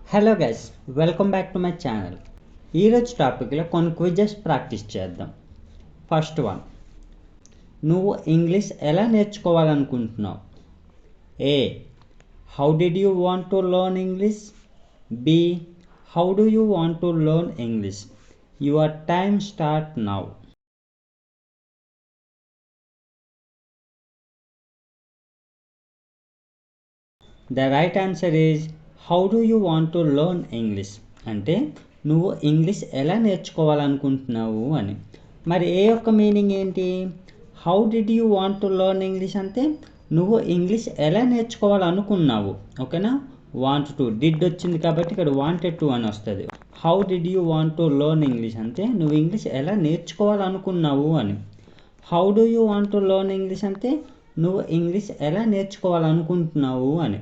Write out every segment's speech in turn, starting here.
Hello guys, welcome back to my channel. ఈరోజు టాపిక్లో కొన్ని క్విజెస్ ప్రాక్టీస్ చేద్దాం. ఫస్ట్ వన్, నువ్వు ఇంగ్లీష్ ఎలా నేర్చుకోవాలనుకుంటున్నావు? A, how did you want to learn English? B, how do you want to learn English? Your time start now. The right answer is how do you want to learn English. అంటే నువ్వు English ఎలా నేర్చుకోవాలనుకుంటున్నావు అని. మరి ఏ యొక్క meaning ఏంటి? How did you want to learn English అంటే నువ్వు English ఎలా నేర్చుకోవాలనుకున్నావు. ఓకేనా? వాంట్ టు, డిడ్ వచ్చింది కాబట్టి ఇక్కడ వాంటెడ్ టు అని వస్తుంది. How did you want to learn English అంటే నువ్వు ఇంగ్లీష్ ఎలా నేర్చుకోవాలనుకున్నావు అని. How do you want to learn English అంటే నువ్వు ఇంగ్లీష్ ఎలా నేర్చుకోవాలనుకుంటున్నావు అని.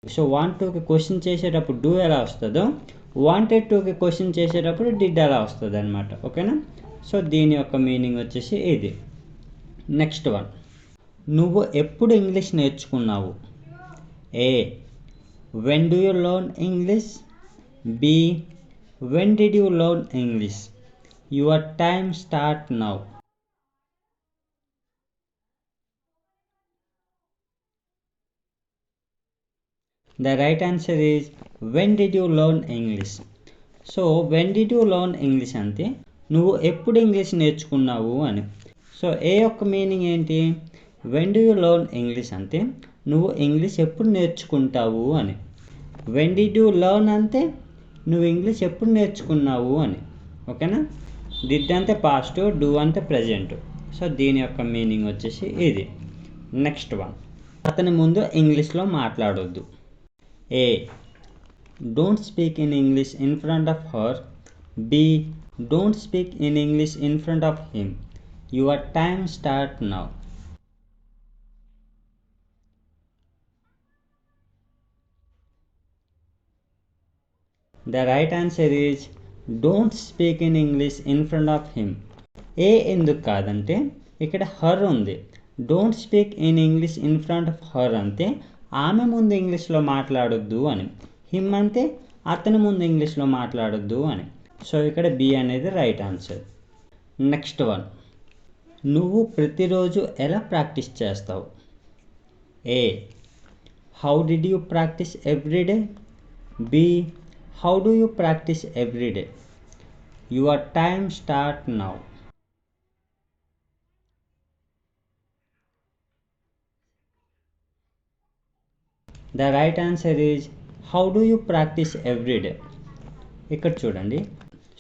సో వాంట్ టుకి క్వశ్చన్ చేసేటప్పుడు డూ ఎలా వస్తుందో, వాంటెడ్ టుకి క్వశ్చన్ చేసేటప్పుడు డిడ్ ఎలా వస్తుంది అనమాట. ఓకేనా? సో దీని యొక్క మీనింగ్ వచ్చేసి ఇది. నెక్స్ట్ వన్, నువ్వు ఎప్పుడు ఇంగ్లీష్ నేర్చుకున్నావు? A, when do you learn English? B, when did you learn English? Your time start now. The right answer is when did you learn English? So when did you learn English అంటే నువ్వు ఎప్పుడు English నేర్చుకున్నావు అని. So ఏ యొక్క meaning ఏంటి? when do you learn English అంటే నువ్వు English ఎప్పుడు నేర్చుకుంటావు అని. when did you learn అంటే నువ్వు ఇంగ్లీష్ ఎప్పుడు నేర్చుకున్నావు అని. ఓకేనా? డిడ్ అంటే పాస్ట్, డూ అంటే ప్రజెంట్. సో దీని యొక్క మీనింగ్ వచ్చేసి ఇది. నెక్స్ట్ వన్, అతని ముందు ఇంగ్లీష్లో మాట్లాడొద్దు. A, don't speak in English in front of her. B, don't speak in English in front of him. Your time start now. The right answer is don't speak in English in front of him. ఏ ఎందుకు కాదంటే ఇక్కడ her ఉంది. Don't speak in English in front of her అంటే ఆమె ముందు ఇంగ్లీష్లో మాట్లాడొద్దు అని. హిమ్ అంటే అతని ముందు ఇంగ్లీష్లో మాట్లాడొద్దు అని. సో ఇక్కడ బి అనేది రైట్ ఆన్సర్. నెక్స్ట్ వన్, నువ్వు ప్రతిరోజు ఎలా ప్రాక్టీస్ చేస్తావు? A, how did you practice everyday? B, how do you practice everyday? Your time start now. The right answer is how do you practice everyday. ఇక్కడ చూడండి.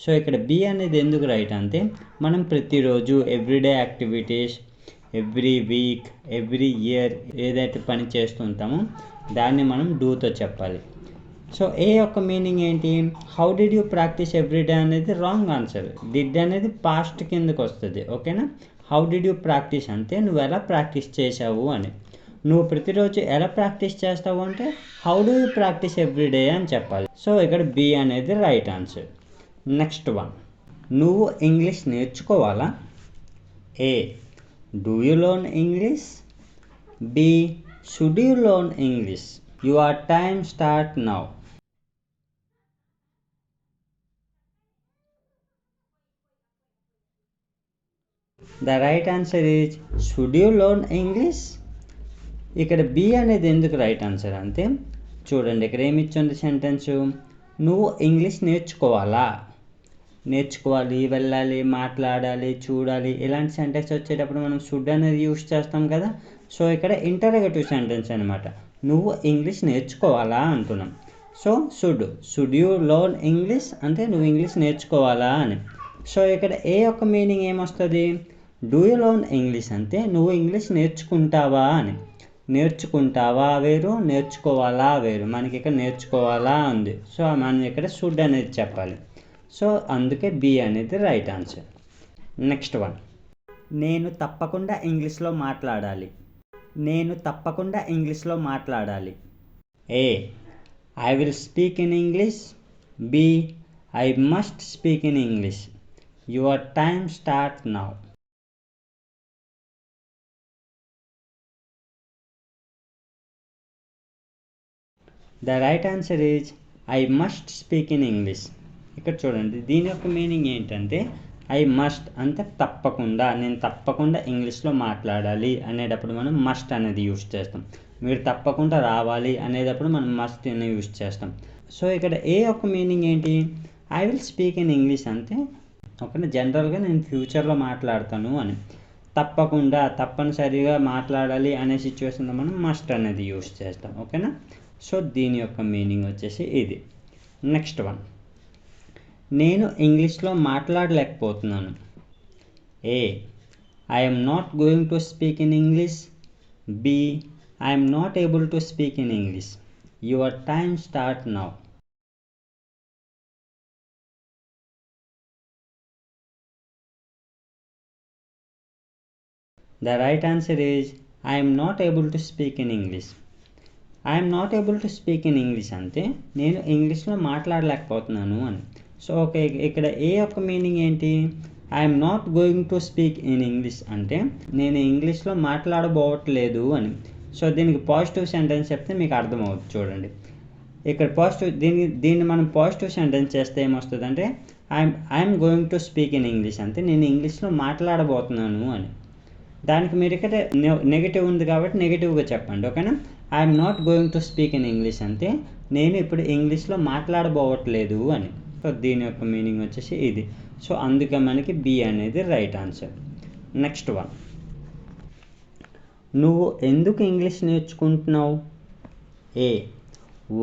So ఇక్కడ B అనేది ఎందుకు right అంటే మనం ప్రతిరోజు everyday activities, every week, every year ఏదైతే పని చేస్తుంటామో దాన్ని మనం డూతో చెప్పాలి. సో ఏ యొక్క మీనింగ్ ఏంటి? How did you practice everyday అనేది రాంగ్ ఆన్సర్. డిడ్ అనేది పాస్ట్ కిందకు వస్తుంది. ఓకేనా? హౌ డిడ్ యూ ప్రాక్టీస్ అంటే నువ్వు ఎలా ప్రాక్టీస్ చేసావు అని. నువ్వు ప్రతిరోజు ఎలా ప్రాక్టీస్ చేస్తావు అంటే how do you practice everyday అని చెప్పాలి. సో ఇక్కడ బి అనేది రైట్ ఆన్సర్. నెక్స్ట్ వన్, నువ్వు ఇంగ్లీష్ నేర్చుకోవాలా? A, do you learn English? B, should you learn English? Your time start now. The right answer is should you learn English. ఇక్కడ B అనేది ఎందుకు right answer అంటే చూడండి, ఇక్కడ ఏమి ఇచ్చింది సెంటెన్సు, నువ్వు ఇంగ్లీష్ నేర్చుకోవాలి, వెళ్ళాలి, మాట్లాడాలి, చూడాలి, ఇలాంటి సెంటెన్స్ వచ్చేటప్పుడు మనం షుడ్ అనేది యూస్ చేస్తాం కదా. సో ఇక్కడ ఇంటరగేటివ్ సెంటెన్స్ అనమాట. నువ్వు ఇంగ్లీష్ నేర్చుకోవాలా అంటున్నాం. So should you learn English అంటే నువ్వు ఇంగ్లీష్ నేర్చుకోవాలా అని. సో ఇక్కడ ఏ యొక్క మీనింగ్ ఏమొస్తుంది? డూ యూ లెర్న్ ఇంగ్లీష్ అంటే నువ్వు ఇంగ్లీష్ నేర్చుకుంటావా అని. నేర్చుకుంటావా వేరు, నేర్చుకోవాలా వేరు. మనకి ఇక్కడ నేర్చుకోవాలా ఉంది. సో మనం ఇక్కడ షుడ్ అనేది చెప్పాలి. సో అందుకే బి అనేది రైట్ ఆన్సర్. నెక్స్ట్ వన్, నేను తప్పకుండా ఇంగ్లీష్లో మాట్లాడాలి. A, I will speak in English. B, I must speak in English. Your time start now. The right answer is I must speak in English. ఇక్కడ చూడండి, దీని యొక్క మీనింగ్ ఏంటంటే ఐ మస్ట్ అంటే తప్పకుండా, నేను తప్పకుండా ఇంగ్లీష్లో మాట్లాడాలి అనేటప్పుడు మనం మస్ట్ అనేది యూస్ చేస్తాం. మీరు తప్పకుండా రావాలి అనేటప్పుడు మనం మస్ట్ అని యూస్ చేస్తాం. సో ఇక్కడ ఏ యొక్క మీనింగ్ ఏంటి, I will speak in English అంటే ఓకేనా, జనరల్గా నేను ఫ్యూచర్లో మాట్లాడతాను అని. తప్పకుండా, తప్పనిసరిగా మాట్లాడాలి అనే సిచ్యువేషన్లో మనం మస్ట్ అనేది యూస్ చేస్తాం. ఓకేనా. సో దీని యొక్క మీనింగ్ వచ్చేసి ఇది. నెక్స్ట్ వన్, నేను ఇంగ్లీష్లో మాట్లాడలేకపోతున్నాను. A, I'm not going to speak in English. B, I'm not able to speak in English. Your time start now. The right answer is I am not able to speak in English. I am not able to speak in English అంటే నేను ఇంగ్లీష్లో మాట్లాడలేకపోతున్నాను అని. So okay, ఇక్కడ ఏ యొక్క meaning ఏంటి, I'm not going to speak in English అంటే నేను ఇంగ్లీష్లో మాట్లాడబోవట్లేదు అని. సో దీనికి పాజిటివ్ సెంటెన్స్ చెప్తే మీకు అర్థమవుతుంది. చూడండి ఇక్కడ పాజిటివ్, దీన్ని మనం పాజిటివ్ సెంటెన్స్ చేస్తే ఏమొస్తుంది అంటే I'm going to speak in English అంటే నేను ఇంగ్లీష్లో మాట్లాడబోతున్నాను అని. దానికి మీరు ఇక్కడ నెగిటివ్ ఉంది కాబట్టి నెగిటివ్గా చెప్పండి. ఓకేనా. I'm not going to speak in English అంటే నేను ఇప్పుడు ఇంగ్లీష్లో మాట్లాడబోవట్లేదు అని. సో దీని యొక్క మీనింగ్ వచ్చేసి ఇది. సో అందుకే మనకి బి అనేది రైట్ ఆన్సర్. నెక్స్ట్ వన్, నువ్వు ఎందుకు ఇంగ్లీష్ నేర్చుకుంటున్నావు. A,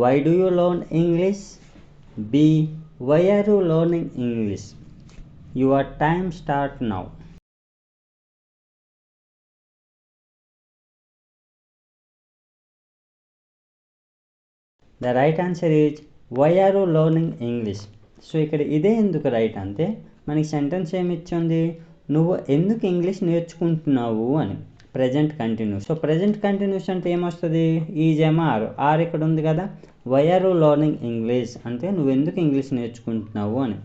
why do you learn English. B, why are you learning English. Your time start now. The right answer is why are you learning English. So ఇక్కడ ఇదే ఎందుకు right అంటే మనకి sentence ఏమి ఇచ్చింది, నువ్వు ఎందుకు ఇంగ్లీష్ నేర్చుకుంటున్నావు అని. Present continuous. So present continuous అంటే ఏమొస్తుంది, ఈజేమో ఆర్ ఇక్కడ ఉంది కదా. Why are you learning English అంటే నువ్వు ఎందుకు ఇంగ్లీష్ నేర్చుకుంటున్నావు అని.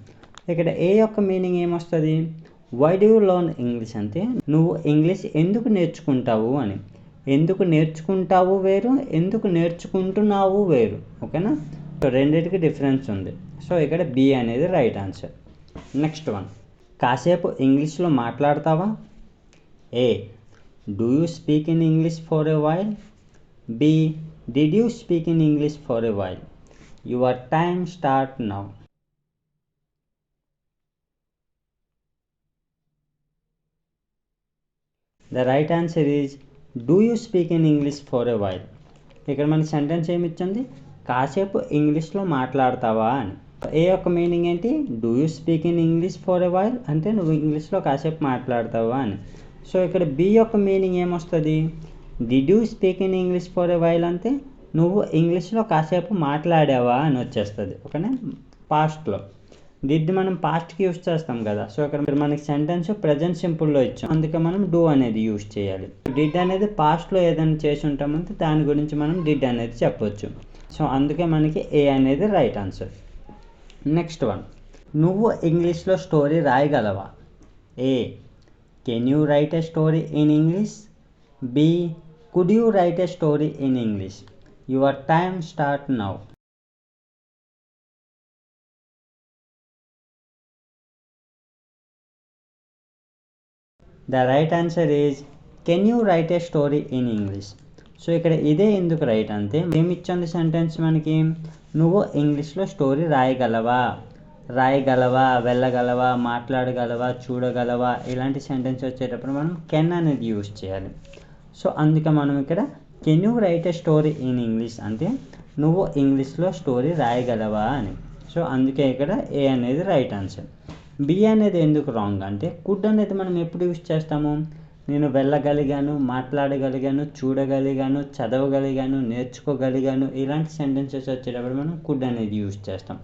ఇక్కడ ఏ యొక్క మీనింగ్ ఏమొస్తుంది, why do you learn English అంటే నువ్వు ఇంగ్లీష్ ఎందుకు నేర్చుకుంటావు అని. ఎందుకు నేర్చుకుంటావు వేరు, ఎందుకు నేర్చుకుంటున్నావు వేరు. ఓకేనా. సో రెండింటికి డిఫరెన్స్ ఉంది. సో ఇక్కడ బి అనేది రైట్ ఆన్సర్. నెక్స్ట్ వన్, కాసేపు ఇంగ్లీష్లో మాట్లాడతావా. A, do you speak in English for a while. B, did you speak in English for a while. Your time start now. The right answer is do you speak in English for a while. ఇక్కడ మనకి sentence ఏమి ఇచ్చింది, కాసేపు ఇంగ్లీష్లో మాట్లాడతావా అని. ఏ యొక్క meaning ఏంటి, do you speak in English for a while అంటే నువ్వు ఇంగ్లీష్లో కాసేపు మాట్లాడతావా అని. సో ఇక్కడ బి యొక్క మీనింగ్ ఏమొస్తుంది, did you speak in English for a while అంటే నువ్వు ఇంగ్లీష్లో కాసేపు మాట్లాడావా అని వచ్చేస్తుంది. ఓకేనా. పాస్ట్లో డిడ్ మనం పాస్ట్కి యూస్ చేస్తాం కదా. సో ఇక్కడ మనకి సెంటెన్స్ ప్రజెంట్ సింపుల్లో ఇచ్చాం, అందుకే మనం డూ అనేది యూస్ చేయాలి. డిడ్ అనేది పాస్ట్లో ఏదైనా చేసి ఉంటామంటే దాని గురించి మనం డిడ్ అనేది చెప్పొచ్చు. సో అందుకే మనకి ఏ అనేది రైట్ ఆన్సర్. నెక్స్ట్ వన్, నువ్వు ఇంగ్లీష్లో స్టోరీ రాయగలవా. A, can you write a story in English. B, could you write a story in English. Your time start now. The right answer is can you write a story in English. So ఇక్కడ ఇదే ఎందుకు right అంటే ఏమి ఇచ్చింది sentence మనకి, నువ్వు ఇంగ్లీష్లో story రాయగలవా, వెళ్ళగలవా, మాట్లాడగలవా, చూడగలవా, ఇలాంటి సెంటెన్స్ వచ్చేటప్పుడు మనం కెన్ అనేది యూస్ చేయాలి. సో అందుకే మనం ఇక్కడ can you write a story in English అంటే నువ్వు ఇంగ్లీష్లో స్టోరీ రాయగలవా అని. సో అందుకే ఇక్కడ ఏ అనేది రైట్ ఆన్సర్. బి అనేది ఎందుకు రాంగ్ అంటే కుడ్ అనేది మనం ఎప్పుడు యూస్ చేస్తాము, నేను వెళ్ళగలిగాను, మాట్లాడగలిగాను, చూడగలిగాను, చదవగలిగాను, నేర్చుకోగలిగాను, ఇలాంటి సెంటెన్సెస్ వచ్చేటప్పుడు మనం కుడ్ అనేది యూస్ చేస్తాం.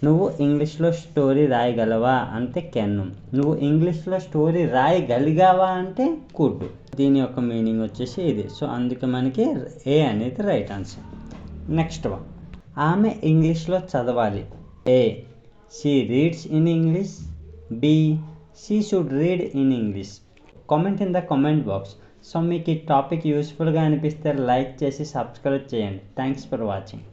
నువ్వు ఇంగ్లీష్లో స్టోరీ రాయగలవా అంటే కెన్, నువ్వు ఇంగ్లీష్లో స్టోరీ రాయగలిగావా అంటే కుడ్. దీని యొక్క మీనింగ్ వచ్చేసి ఇది. సో అందుకే మనకి ఏ అనేది రైట్ ఆన్సర్. నెక్స్ట్ వన్, ఆమె ఇంగ్లీష్లో చదవాలి. ఏ, she reads in English. B, she should read in English. Comment in the comment box. So మీకు ఈ టాపిక్ యూస్ఫుల్గా అనిపిస్తే లైక్ చేసి సబ్స్క్రైబ్ చేయండి. Thanks for watching.